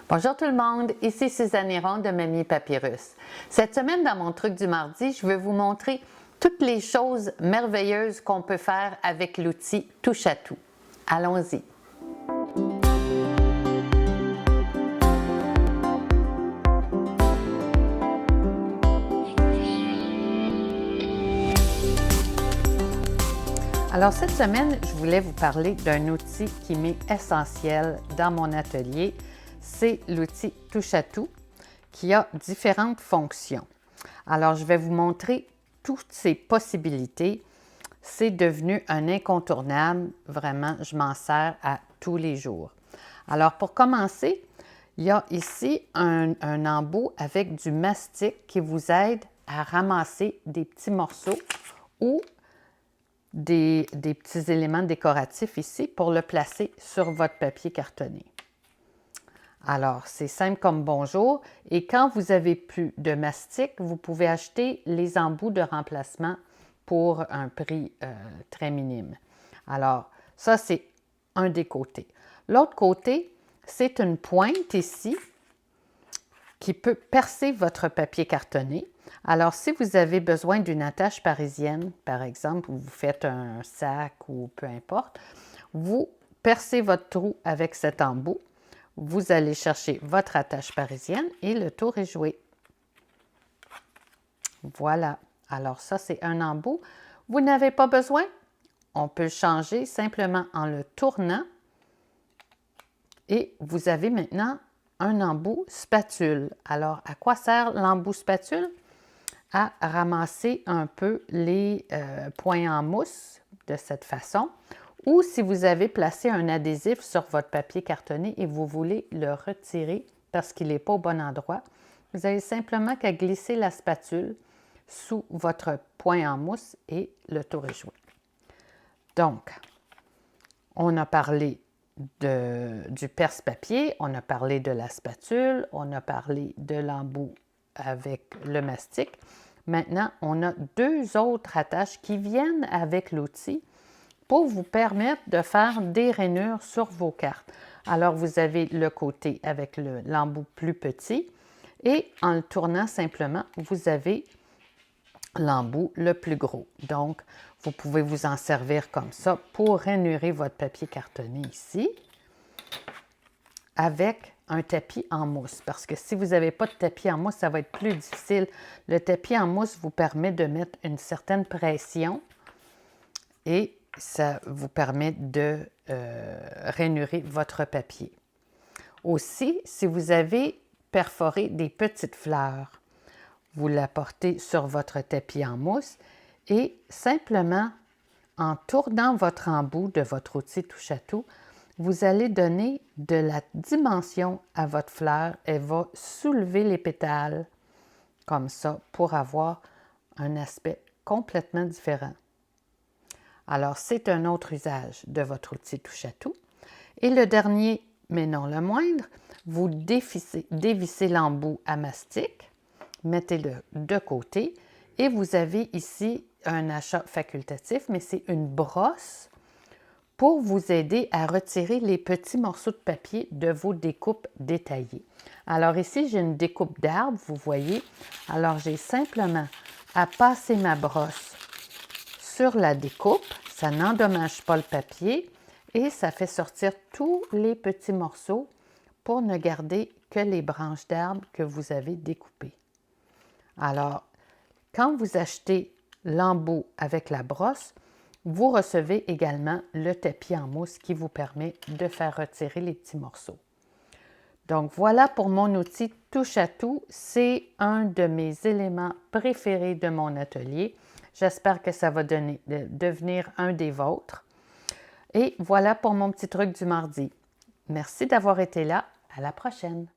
Bonjour tout le monde, ici Suzanne Héron de Mamie Papyrus. Cette semaine, dans mon truc du mardi, je vais vous montrer toutes les choses merveilleuses qu'on peut faire avec l'outil Touche à tout. Allons-y! Alors cette semaine, je voulais vous parler d'un outil qui m'est essentiel dans mon atelier. C'est l'outil Touche à tout qui a différentes fonctions. Alors je vais vous montrer toutes ces possibilités. C'est devenu un incontournable. Vraiment, je m'en sers à tous les jours. Alors pour commencer, il y a ici un embout avec du mastic qui vous aide à ramasser des petits morceaux ou des petits éléments décoratifs ici pour le placer sur votre papier cartonné. Alors, c'est simple comme bonjour. Et quand vous n'avez plus de mastic, vous pouvez acheter les embouts de remplacement pour un prix très minime. Alors, ça, c'est un des côtés. L'autre côté, c'est une pointe ici qui peut percer votre papier cartonné. Alors, si vous avez besoin d'une attache parisienne, par exemple, vous faites un sac ou peu importe, vous percez votre trou avec cet embout. Vous allez chercher votre attache parisienne et le tour est joué. Voilà. Alors ça, c'est un embout. Vous n'avez pas besoin. On peut le changer simplement en le tournant. Et vous avez maintenant un embout spatule. Alors, à quoi sert l'embout spatule? À ramasser un peu les points en mousse de cette façon. Ou si vous avez placé un adhésif sur votre papier cartonné et vous voulez le retirer parce qu'il n'est pas au bon endroit, vous avez simplement qu'à glisser la spatule sous votre point en mousse et le tour est joué. Donc, on a parlé du perce-papier, on a parlé de la spatule, on a parlé de l'embout avec le mastic. Maintenant, on a deux autres attaches qui viennent avec l'outil pour vous permettre de faire des rainures sur vos cartes. Alors, vous avez le côté avec l'embout plus petit et en le tournant simplement, vous avez l'embout le plus gros. Donc, vous pouvez vous en servir comme ça pour rainurer votre papier cartonné ici avec un tapis en mousse. Parce que si vous n'avez pas de tapis en mousse, ça va être plus difficile. Le tapis en mousse vous permet de mettre une certaine pression et ça vous permet de rainurer votre papier. Aussi, si vous avez perforé des petites fleurs, vous la portez sur votre tapis en mousse et simplement en tournant votre embout de votre outil Touche à tout, vous allez donner de la dimension à votre fleur. Elle va soulever les pétales comme ça pour avoir un aspect complètement différent. Alors, c'est un autre usage de votre outil Touche à tout. Et le dernier, mais non le moindre, vous dévissez l'embout à mastic, mettez-le de côté et vous avez ici un achat facultatif, mais c'est une brosse pour vous aider à retirer les petits morceaux de papier de vos découpes détaillées. Alors ici, j'ai une découpe d'arbre, vous voyez. Alors, j'ai simplement à passer ma brosse sur la découpe, ça n'endommage pas le papier et ça fait sortir tous les petits morceaux pour ne garder que les branches d'arbre que vous avez découpées. Alors, quand vous achetez l'embout avec la brosse, vous recevez également le tapis en mousse qui vous permet de faire retirer les petits morceaux. Donc voilà pour mon outil Touche à tout. C'est un de mes éléments préférés de mon atelier. J'espère que ça va devenir un des vôtres. Et voilà pour mon petit truc du mardi. Merci d'avoir été là. À la prochaine!